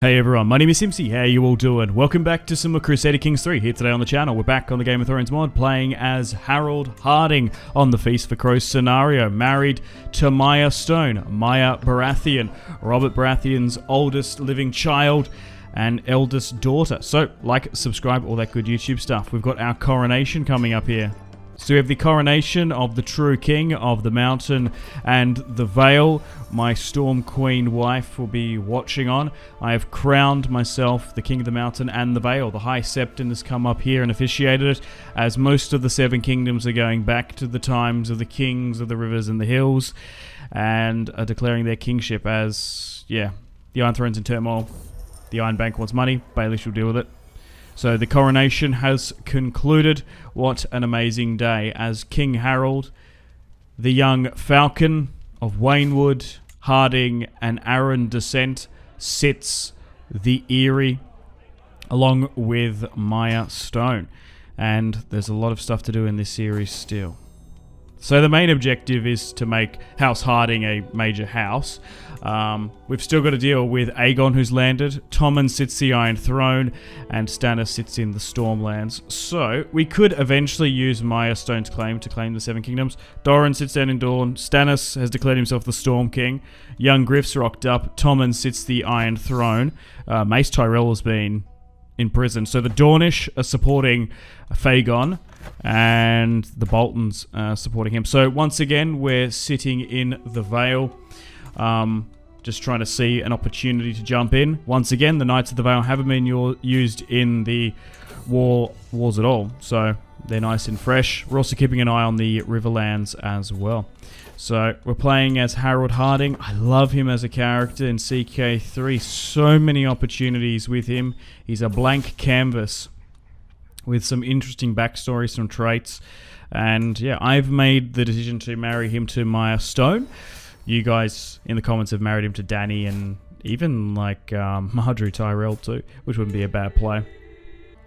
Hey everyone, my name is Simpzy. How you all doing? Welcome back to some more Crusader Kings 3 here today on the channel. We're back on the Game of Thrones mod playing as Harrold Hardyng on the Feast for Crows scenario, married to Maya Stone, Maya Baratheon, Robert Baratheon's oldest living child and eldest daughter. So, like, subscribe, all that good YouTube stuff. We've got our coronation coming up here. So we have the coronation of the true king of the mountain and the Vale. My Storm Queen wife will be watching on. I have crowned myself the king of the mountain and the Vale. The High Septon has come up here and officiated it, as most of the Seven Kingdoms are going back to the times of the kings of the rivers and the hills and are declaring their kingship as, yeah, the Iron Throne's in turmoil. The Iron Bank wants money. Baelish will deal with it. So the coronation has concluded. What an amazing day as King Harrold, the young falcon of Waynwood, Hardyng and Arryn descent, sits the Eyrie along with Maya Stone. And there's a lot of stuff to do in this series still. So the main objective is to make House Hardyng a major house. We've still got to deal with Aegon, who's landed. Tommen sits the Iron Throne, and Stannis sits in the Stormlands. So we could eventually use Maya Stone's claim to claim the Seven Kingdoms. Doran sits down in Dawn. Stannis has declared himself the Storm King. Young Griff's rocked up. Tommen sits the Iron Throne. Mace Tyrell has been in prison. So the Dornish are supporting Aegon, and the Boltons are supporting him. So once again, we're sitting in the Vale, just trying to see an opportunity to jump in. Once again, the Knights of the Vale haven't been used in the wars at all, so they're nice and fresh. We're also keeping an eye on the Riverlands as well. So we're playing as Harrold Hardyng. I love him as a character in CK3. So many opportunities with him. He's a blank canvas with some interesting backstory, some traits. And yeah, I've made the decision to marry him to Maya Stone. You guys in the comments have married him to Dany and even like Margaery Tyrell too, which wouldn't be a bad play.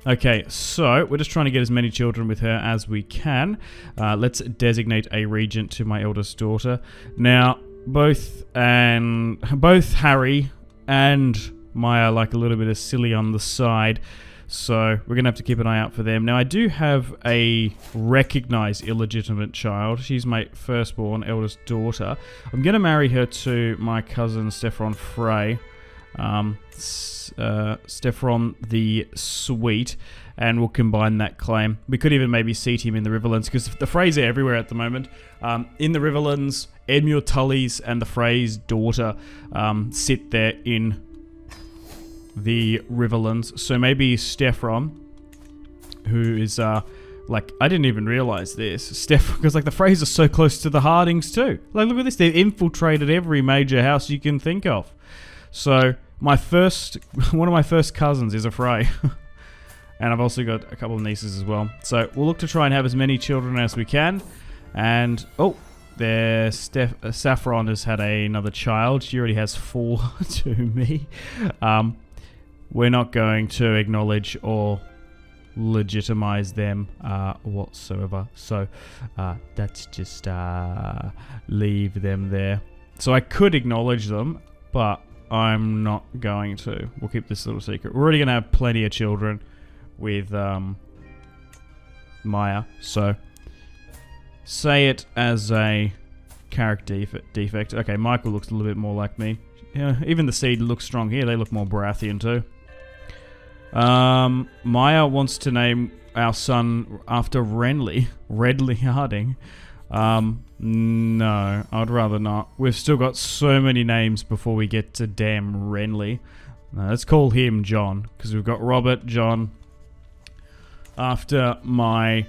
Okay, so we're just trying to get as many children with her as we can. Let's designate a regent to my eldest daughter. Now, both Harry and Maya like a little bit of silly on the side, so we're going to have to keep an eye out for them. Now, I do have a recognized illegitimate child. She's my firstborn eldest daughter. I'm going to marry her to my cousin Steffron Frey. Steffron the Sweet, and we'll combine that claim. We could even maybe seat him in the Riverlands, because the Freys are everywhere at the moment. In the Riverlands, Edmure Tully's and the Frey's daughter sit there in the Riverlands. So maybe Steffron, who is like, I didn't even realize this, because like the Freys are so close to the Hardings too. Like, look at this, they've infiltrated every major house you can think of. So one of my first cousins is a Frey. And I've also got a couple of nieces as well. So we'll look to try and have as many children as we can. And, oh, there, Saffron has had another child. She already has 4 to me. We're not going to acknowledge or legitimize them whatsoever. So let's just leave them there. So I could acknowledge them, but I'm not going to. We'll keep this little secret. We're already going to have plenty of children with Maya. So say it as a character defect. Okay, Michael looks a little bit more like me. Yeah, even the seed looks strong here. They look more Baratheon too. Maya wants to name our son after Renly Hardyng. No, I'd rather not. We've still got so many names before we get to damn Renly. No, let's call him John, because we've got Robert, John, after my,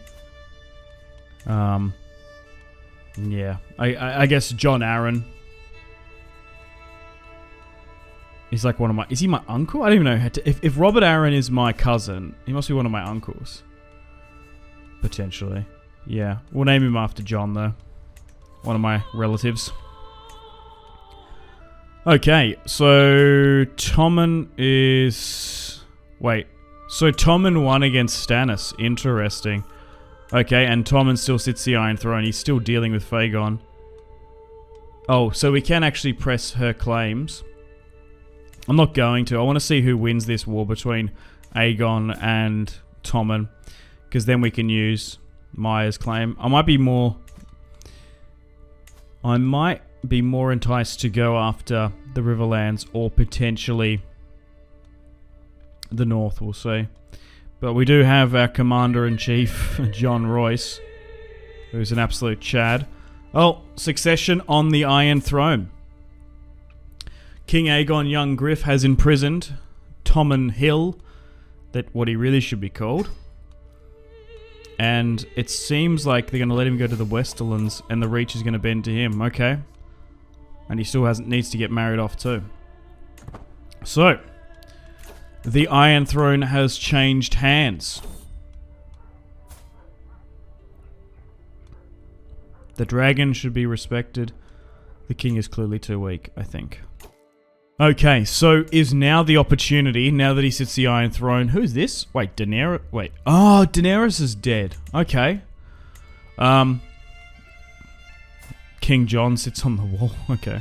yeah, I guess John Arryn. He's like one of my, is he my uncle? I don't even know how to, if Robert Arryn is my cousin, he must be one of my uncles. Potentially. Yeah, we'll name him after John though. One of my relatives. Okay, so Tommen is... Wait. So Tommen won against Stannis. Interesting. Okay, and Tommen still sits the Iron Throne. He's still dealing with Aegon. Oh, so we can actually press her claims. I'm not going to. I want to see who wins this war between Aegon and Tommen, because then we can use Maya's claim. I might be more enticed to go after the Riverlands or potentially the North, we'll see. But we do have our Commander-in-Chief, John Royce, who's an absolute Chad. Oh, succession on the Iron Throne. King Aegon Young Griff has imprisoned Tommen Hill, that what he really should be called. And it seems like they're going to let him go to the Westerlands and the Reach is going to bend to him. Okay. And he still needs to get married off too. So, the Iron Throne has changed hands. The dragon should be respected. The king is clearly too weak, I think. Okay, so is now the opportunity, now that he sits the Iron Throne. Who's this? Wait, Daenerys? Wait. Oh, Daenerys is dead. Okay. King John sits on the wall. Okay.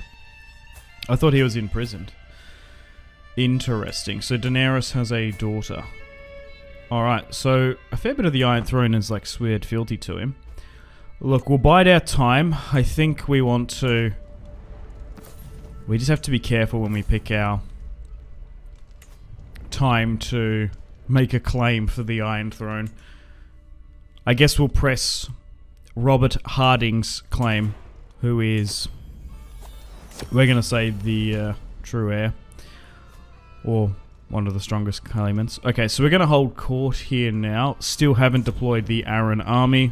I thought he was imprisoned. Interesting. So Daenerys has a daughter. Alright, so a fair bit of the Iron Throne is like sweared fealty to him. Look, we'll bide our time. I think we want to... We just have to be careful when we pick our time to make a claim for the Iron Throne. I guess we'll press Robert Hardyng's claim, who is, we're going to say, the true heir, or one of the strongest claimants. Okay, so we're going to hold court here now. Still haven't deployed the Arryn army,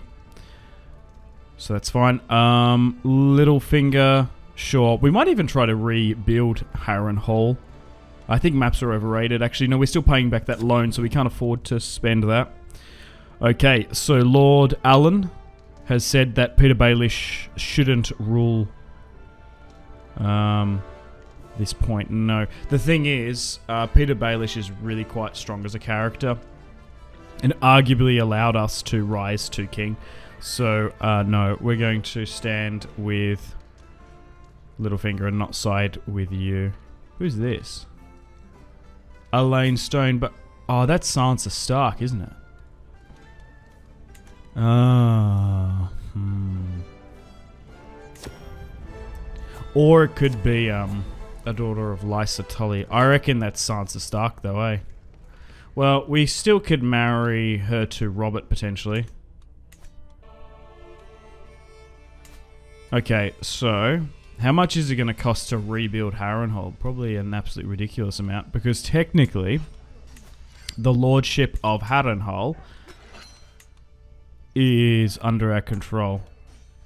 so that's fine. Littlefinger, sure. We might even try to rebuild Harrenhal. I think maps are overrated. Actually, no, we're still paying back that loan, so we can't afford to spend that. Okay, so Lord Allen has said that Peter Baelish shouldn't rule this point. No. The thing is, Peter Baelish is really quite strong as a character and arguably allowed us to rise to king. So, no, we're going to stand with Littlefinger and not side with you. Who's this? Elaine Stone, but... Oh, that's Sansa Stark, isn't it? Or it could be a daughter of Lysa Tully. I reckon that's Sansa Stark, though, eh? Well, we still could marry her to Robert, potentially. Okay, so... How much is it going to cost to rebuild Harrenhal? Probably an absolute ridiculous amount, because technically, the lordship of Harrenhal is under our control,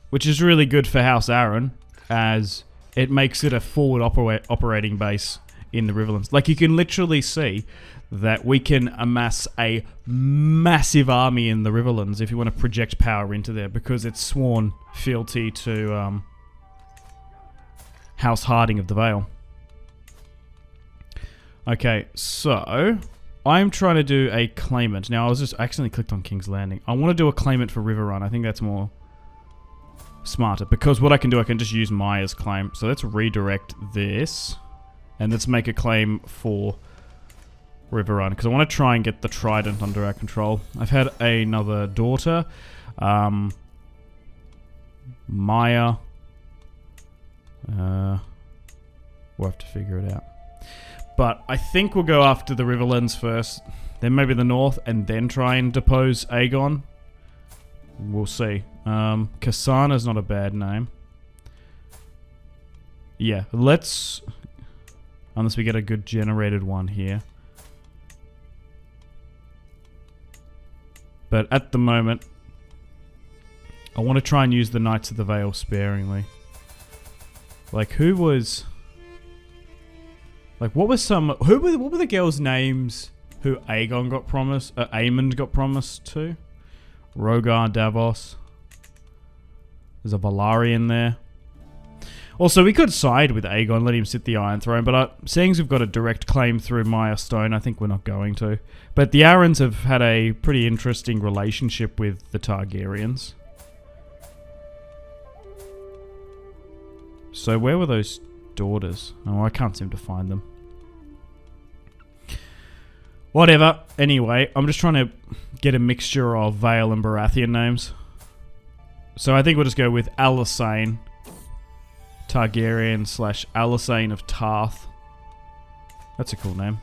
which is really good for House Arryn, as it makes it a forward operating base in the Riverlands. Like, you can literally see that we can amass a massive army in the Riverlands if you want to project power into there, because it's sworn fealty to House Hardyng of the Vale. Okay, so I'm trying to do a claimant. Now, I was just accidentally clicked on King's Landing. I want to do a claimant for River Run. I think that's more smarter, because what I can do, I can just use Maya's claim. So let's redirect this, and let's make a claim for River Run, because I want to try and get the Trident under our control. I've had another daughter, Maya. We'll have to figure it out. But I think we'll go after the Riverlands first, then maybe the North, and then try and depose Aegon. We'll see. Kasana's not a bad name. Yeah, let's... Unless we get a good generated one here. But at the moment, I want to try and use the Knights of the Vale sparingly. Like, who was... Like, what were the girls' names who Aegon got promised... Aemond got promised to? Rhaegar Davos. There's a Valyrian there. Also, we could side with Aegon, let him sit the Iron Throne, but seeing as we've got a direct claim through Maya Stone, I think we're not going to. But the Arryns have had a pretty interesting relationship with the Targaryens. So where were those daughters? Oh, I can't seem to find them. Whatever. Anyway, I'm just trying to get a mixture of Vale and Baratheon names. So I think we'll just go with Alysanne Targaryen / Alysanne of Tarth. That's a cool name.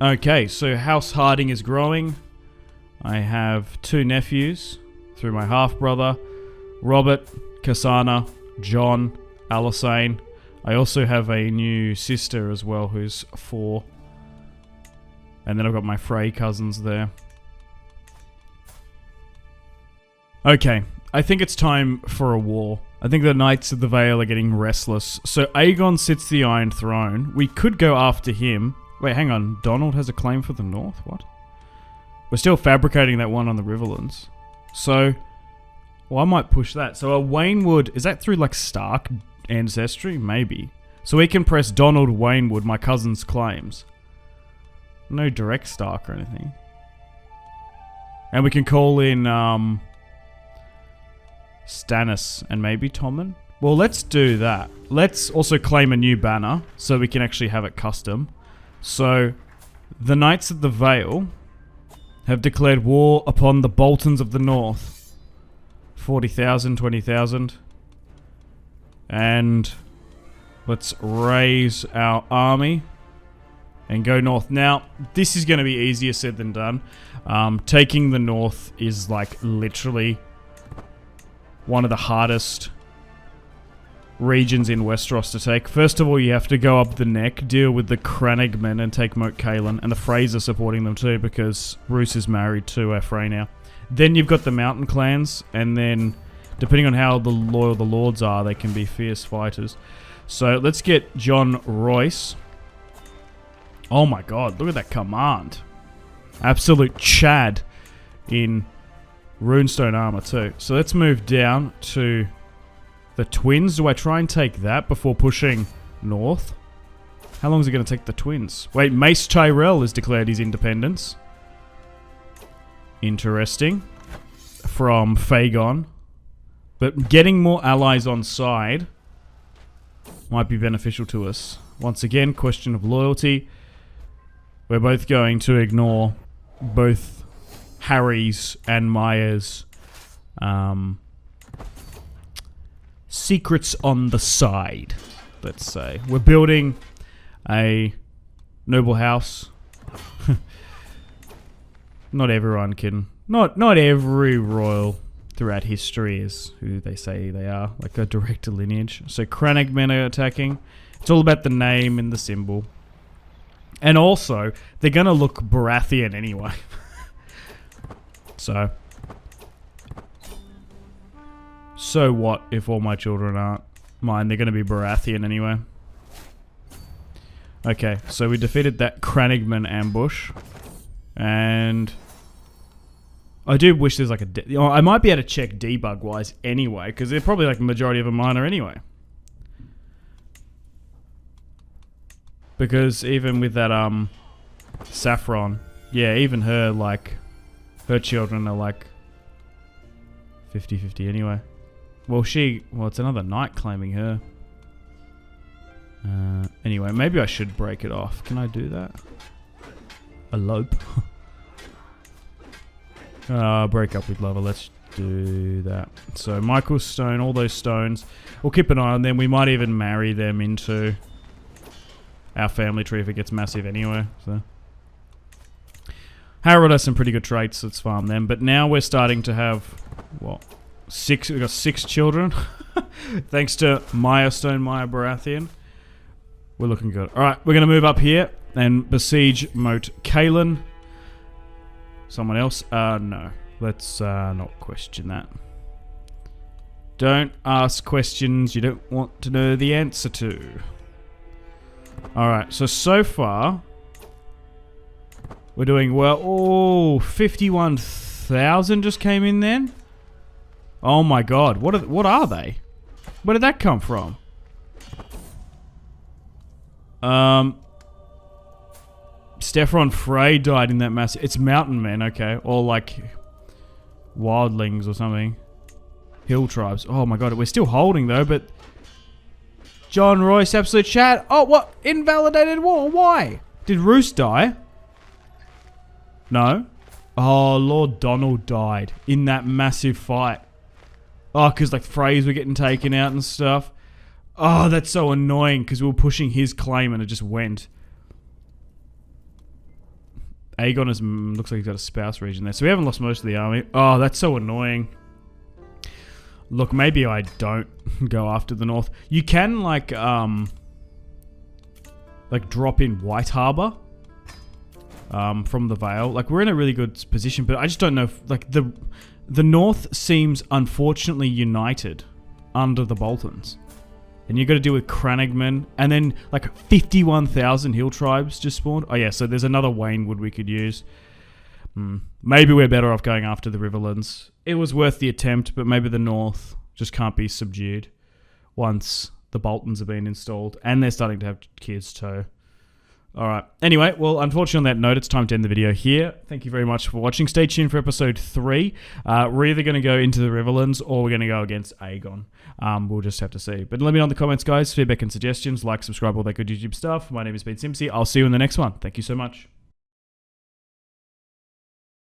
Okay, so House Hardyng is growing. I have 2 nephews through my half-brother, Robert, Kasana, John, Alysanne. I also have a new sister as well who's 4. And then I've got my Frey cousins there. Okay, I think it's time for a war. I think the Knights of the Vale are getting restless. So Aegon sits the Iron Throne. We could go after him. Wait, hang on. Donald has a claim for the North? What? We're still fabricating that one on the Riverlands. So, well, I might push that. So a Waynwood, is that through like Stark ancestry? Maybe. So we can press Donald Waynwood, my cousin's claims. No direct Stark or anything. And we can call in Stannis and maybe Tommen. Well, let's do that. Let's also claim a new banner so we can actually have it custom. So, the Knights of the Vale have declared war upon the Boltons of the North. 40,000, 20,000. And let's raise our army and go north. Now, this is going to be easier said than done. Taking the north is like literally one of the hardest regions in Westeros to take. First of all, you have to go up the neck, deal with the Crannogmen and take Moat Cailin, and the Freys are supporting them too because Roose is married to a Frey now. Then you've got the Mountain Clans, and then depending on how loyal the Lords are, they can be fierce fighters. So let's get John Royce. Oh my god, look at that command. Absolute Chad in runestone armor too. So let's move down to the Twins. Do I try and take that before pushing north? How long is it going to take the Twins? Wait, Mace Tyrell has declared his independence. Interesting. From Fagon. But getting more allies on side might be beneficial to us. Once again, question of loyalty. We're both going to ignore both Harry's and Maya's secrets on the side, let's say. We're building a noble house. Not everyone can... Not every royal throughout history is who they say they are, like a direct lineage. So Crannogmen are attacking. It's all about the name and the symbol. And also, they're going to look Baratheon anyway. So what if all my children aren't mine? They're going to be Baratheon anyway. Okay, so we defeated that Crannogman ambush. And I do wish there's like a... I might be able to check debug-wise anyway, because they're probably like the majority of them minor anyway. Because even with that Saffron, yeah, even her, like, her children are like 50-50 anyway. Well, it's another knight claiming her. Anyway, maybe I should break it off. Can I do that? Elope. Break up with lover. Let's do that. So Michael's stone, all those stones. We'll keep an eye on them. We might even marry them into our family tree if it gets massive anyway. So Harrold has some pretty good traits. Let's farm them. But now we're starting to have what? We've got 6 children. Thanks to Maya Stone, Maya Baratheon. We're looking good. Alright, we're going to move up here and besiege Moat Cailin. Someone else? No. Let's not question that. Don't ask questions you don't want to know the answer to. Alright, so far we're doing well. Oh, 51,000 just came in then? Oh my god, what are they? Where did that come from? Stefan Frey died in that mass. It's mountain men, okay. Or like wildlings or something. Hill tribes. Oh my god, we're still holding though, but John Royce, absolute chat. Oh, what? Invalidated war? Why? Did Roose die? No. Oh, Lord Donald died in that massive fight. Oh, because like Freys were getting taken out and stuff. Oh, that's so annoying because we were pushing his claim and it just went. Aegon looks like he's got a spouse region there. So we haven't lost most of the army. Oh, that's so annoying. Look, maybe I don't go after the north. You can like drop in White Harbor from the Vale. Like we're in a really good position, but I just don't know if, like the north seems unfortunately united under the Boltons. And you got to deal with Crannogman, and then like 51,000 hill tribes just spawned. Oh yeah, so there's another Waynwood we could use. Maybe we're better off going after the Riverlands. It was worth the attempt, but maybe the north just can't be subdued once the Boltons have been installed, and they're starting to have kids too. Alright, anyway, well, unfortunately on that note, it's time to end the video here. Thank you very much for watching. Stay tuned for episode 3. We're either going to go into the Riverlands or we're going to go against Aegon. We'll just have to see. But let me know in the comments, guys. Feedback and suggestions. Like, subscribe, all that good YouTube stuff. My name has been Simpzy. I'll see you in the next one. Thank you so much.